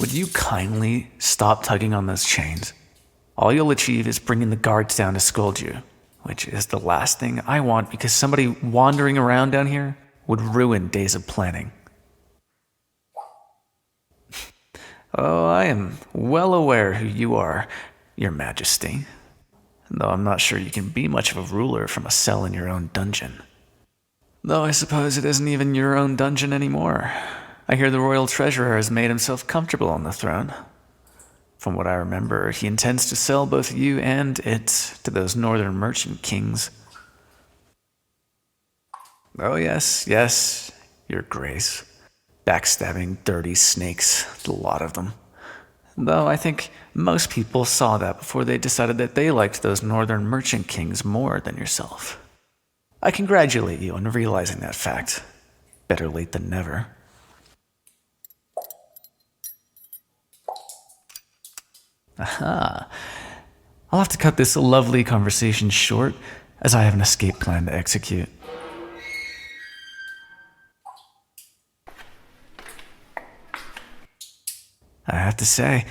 Would you kindly stop tugging on those chains? All you'll achieve is bringing the guards down to scold you, which is the last thing I want because somebody wandering around down here would ruin days of planning. Oh, I am well aware who you are, Your Majesty, though I'm not sure you can be much of a ruler from a cell in your own dungeon. Though I suppose it isn't even your own dungeon anymore. I hear the royal treasurer has made himself comfortable on the throne. From what I remember, he intends to sell both you and it to those northern merchant kings. Oh yes, Your Grace. Backstabbing, dirty snakes, the lot of them. Though I think most people saw that before they decided that they liked those northern merchant kings more than yourself. I congratulate you on realizing that fact. Better late than never. Aha. I'll have to cut this lovely conversation short, as I have an escape plan to execute. I have to say,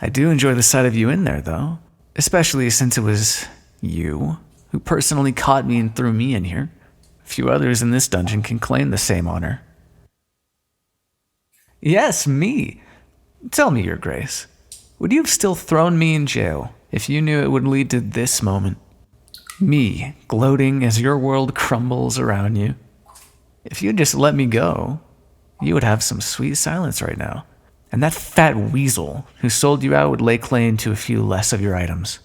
I do enjoy the sight of you in there, though. Especially since it was you who personally caught me and threw me in here. A few others in this dungeon can claim the same honor. Yes, me. Tell me, Your Grace, would you have still thrown me in jail if you knew it would lead to this moment? Me, gloating as your world crumbles around you. If you'd just let me go, you would have some sweet silence right now. And that fat weasel who sold you out would lay claim to a few less of your items.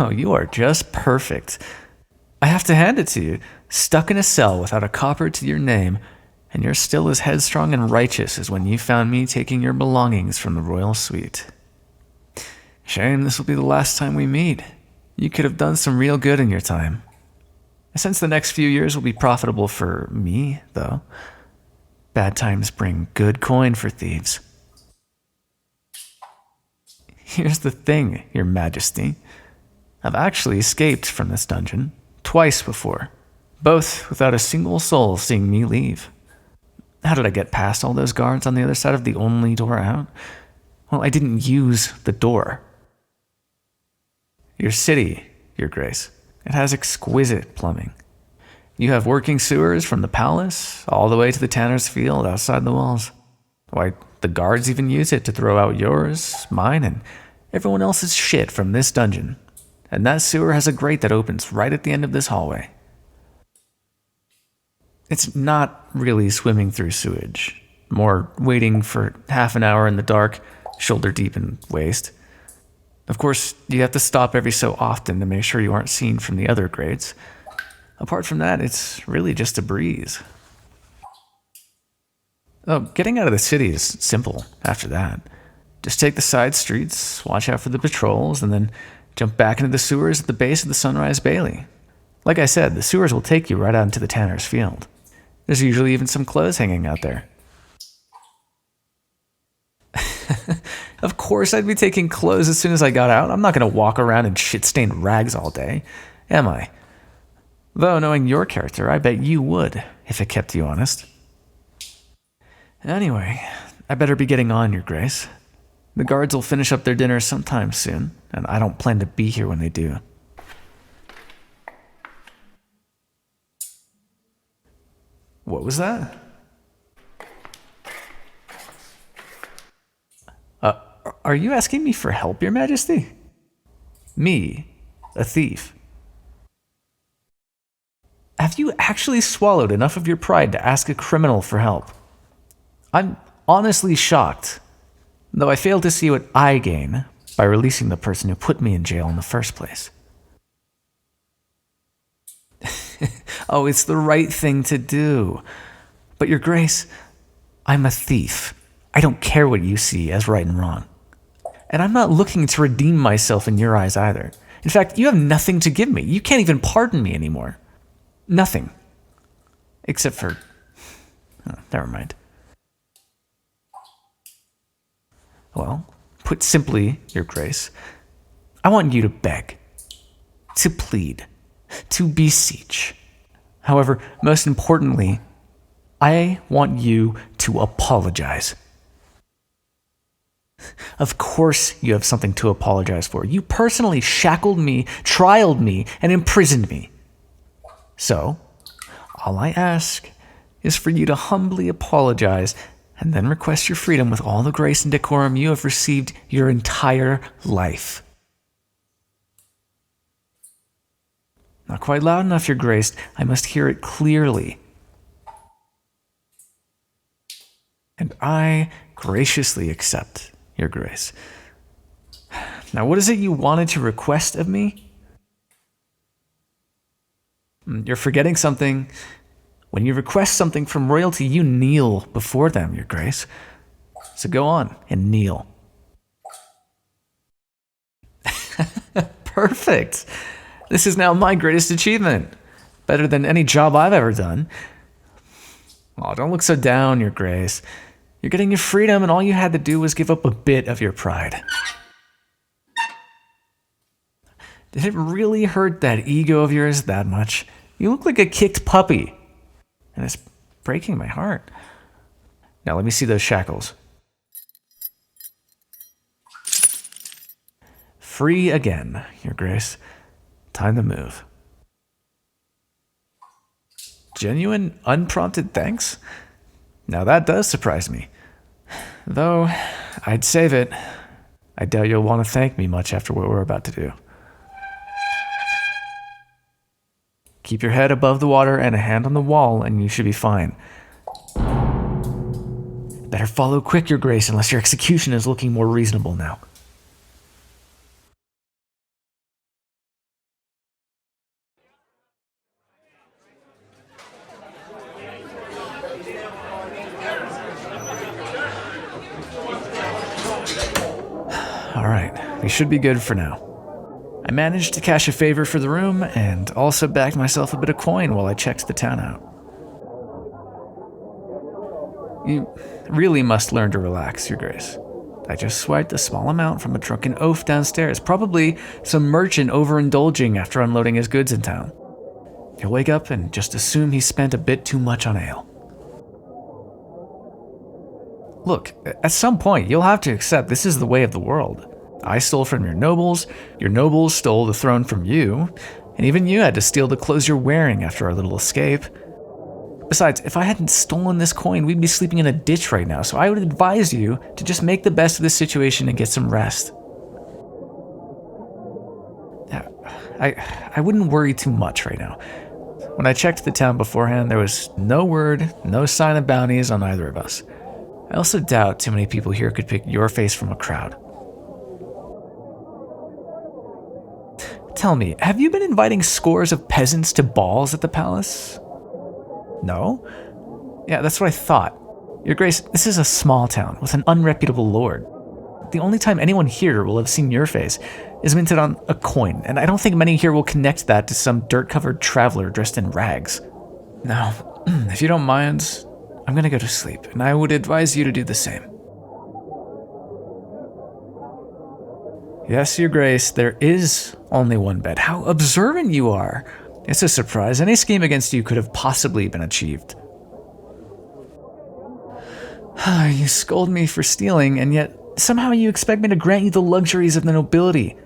Oh, you are just perfect. I have to hand it to you. Stuck in a cell without a copper to your name, and you're still as headstrong and righteous as when you found me taking your belongings from the royal suite. Shame this will be the last time we meet. You could have done some real good in your time. I sense the next few years will be profitable for me, though. Bad times bring good coin for thieves. Here's the thing, Your Majesty. I've actually escaped from this dungeon twice before, both without a single soul seeing me leave. How did I get past all those guards on the other side of the only door out? Well, I didn't use the door. Your city, Your Grace, it has exquisite plumbing. You have working sewers from the palace all the way to the tanner's field outside the walls. Why, the guards even use it to throw out yours, mine, and everyone else's shit from this dungeon. And that sewer has a grate that opens right at the end of this hallway. It's not really swimming through sewage, more waiting for half an hour in the dark, shoulder deep in waste. Of course, you have to stop every so often to make sure you aren't seen from the other grates. Apart from that, it's really just a breeze. Oh, getting out of the city is simple after that. Just take the side streets, watch out for the patrols, and then jump back into the sewers at the base of the Sunrise Bailey. Like I said, the sewers will take you right out into the tanner's field. There's usually even some clothes hanging out there. Of course I'd be taking clothes as soon as I got out. I'm not going to walk around in shit-stained rags all day, am I? Though, knowing your character, I bet you would, if it kept you honest. Anyway, I better be getting on, Your Grace. The guards will finish up their dinner sometime soon, and I don't plan to be here when they do. What was that? Are you asking me for help, Your Majesty? Me, a thief. Have you actually swallowed enough of your pride to ask a criminal for help? I'm honestly shocked, though I fail to see what I gain by releasing the person who put me in jail in the first place. Oh, it's the right thing to do. But Your Grace, I'm a thief. I don't care what you see as right and wrong. And I'm not looking to redeem myself in your eyes either. In fact, you have nothing to give me. You can't even pardon me anymore. Nothing. Except for... Oh, never mind. Well, put simply, Your Grace, I want you to beg, to plead, to beseech. However, most importantly, I want you to apologize. Of course you have something to apologize for. You personally shackled me, trialed me, and imprisoned me. So, all I ask is for you to humbly apologize and then request your freedom with all the grace and decorum you have received your entire life. Not quite loud enough, Your Grace. I must hear it clearly. And I graciously accept, Your Grace. Now, what is it you wanted to request of me? You're forgetting something. When you request something from royalty, you kneel before them, Your Grace. So go on and kneel. Perfect. This is now my greatest achievement. Better than any job I've ever done. Oh, don't look so down, Your Grace. You're getting your freedom, and all you had to do was give up a bit of your pride. Did it really hurt that ego of yours that much? You look like a kicked puppy. And it's breaking my heart. Now let me see those shackles. Free again, Your Grace. Time to move. Genuine, unprompted thanks? Now that does surprise me. Though, I'd save it. I doubt you'll want to thank me much after what we're about to do. Keep your head above the water and a hand on the wall, and you should be fine. Better follow quick, Your Grace, unless your execution is looking more reasonable now. All right, we should be good for now. I managed to cash a favor for the room and also bagged myself a bit of coin while I checked the town out. You really must learn to relax, Your Grace. I just swiped a small amount from a drunken oaf downstairs, probably some merchant overindulging after unloading his goods in town. He'll wake up and just assume he spent a bit too much on ale. Look, at some point you'll have to accept this is the way of the world. I stole from your nobles stole the throne from you, and even you had to steal the clothes you're wearing after our little escape. Besides, if I hadn't stolen this coin, we'd be sleeping in a ditch right now, so I would advise you to just make the best of this situation and get some rest. I wouldn't worry too much right now. When I checked the town beforehand, there was no word, no sign of bounties on either of us. I also doubt too many people here could pick your face from a crowd. Tell me, have you been inviting scores of peasants to balls at the palace? No? Yeah, that's what I thought. Your Grace, this is a small town with an unreputable lord. The only time anyone here will have seen your face is minted on a coin, and I don't think many here will connect that to some dirt-covered traveler dressed in rags. Now, if you don't mind, I'm gonna go to sleep, and I would advise you to do the same. Yes, Your Grace, there is only one bed. How observant you are. It's a surprise. Any scheme against you could have possibly been achieved. You scold me for stealing, and yet somehow you expect me to grant you the luxuries of the nobility.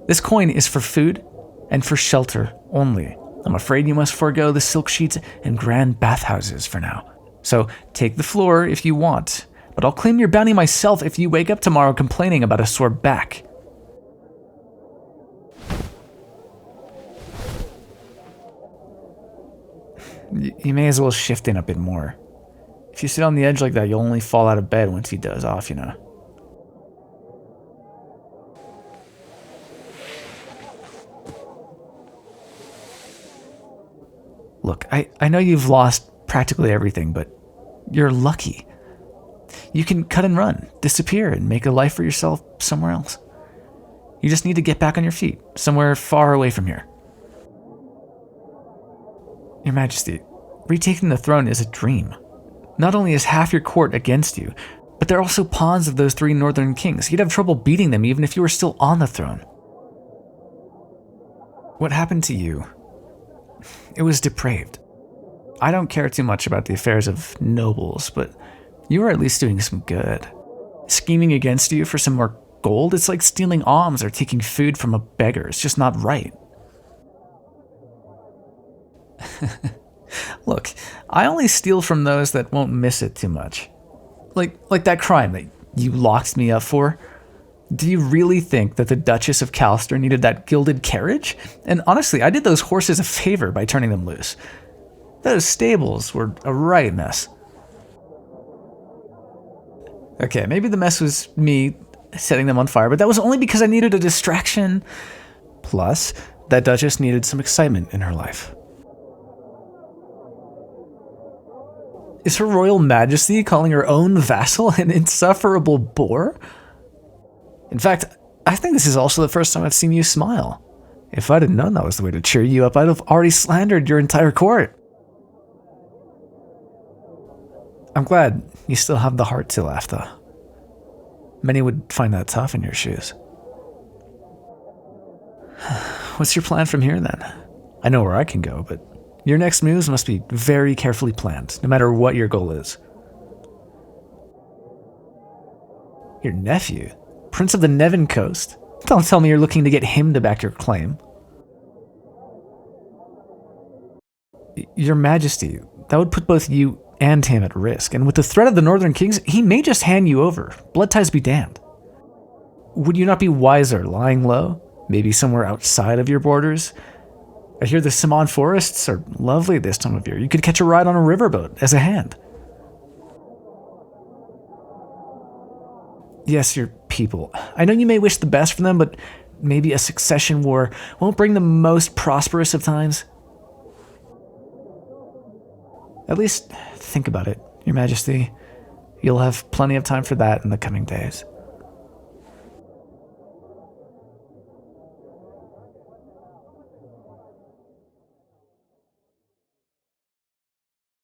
This coin is for food and for shelter only. I'm afraid you must forego the silk sheets and grand bathhouses for now. So take the floor if you want, but I'll claim your bounty myself if you wake up tomorrow complaining about a sore back. You may as well shift in a bit more. If you sit on the edge like that, you'll only fall out of bed once he does off, you know. Look, I know you've lost practically everything, but you're lucky. You can cut and run, disappear, and make a life for yourself somewhere else. You just need to get back on your feet, somewhere far away from here. Your Majesty, retaking the throne is a dream. Not only is half your court against you, but they're also pawns of those 3 northern kings. You'd have trouble beating them even if you were still on the throne. What happened to you? It was depraved. I don't care too much about the affairs of nobles, but you are at least doing some good. Scheming against you for some more gold, it's like stealing alms or taking food from a beggar. It's just not right. Look, I only steal from those that won't miss it too much. Like that crime that you locked me up for. Do you really think that the Duchess of Calster needed that gilded carriage? And honestly, I did those horses a favor by turning them loose. Those stables were a right mess. Okay, maybe the mess was me setting them on fire, but that was only because I needed a distraction. Plus, that Duchess needed some excitement in her life. Is Her Royal Majesty calling her own vassal an insufferable bore? In fact, I think this is also the first time I've seen you smile. If I'd have known that was the way to cheer you up, I'd have already slandered your entire court. I'm glad you still have the heart to laugh, though. Many would find that tough in your shoes. What's your plan from here, then? I know where I can go, but your next moves must be very carefully planned, no matter what your goal is. Your nephew? Prince of the Nevin Coast? Don't tell me you're looking to get him to back your claim. Your Majesty, that would put both you and him at risk, and with the threat of the Northern Kings, he may just hand you over. Blood ties be damned. Would you not be wiser lying low? Maybe somewhere outside of your borders? I hear the Simon forests are lovely this time of year. You could catch a ride on a riverboat as a hand. Yes, your people. I know you may wish the best for them, but maybe a succession war won't bring the most prosperous of times. At least think about it, Your Majesty. You'll have plenty of time for that in the coming days.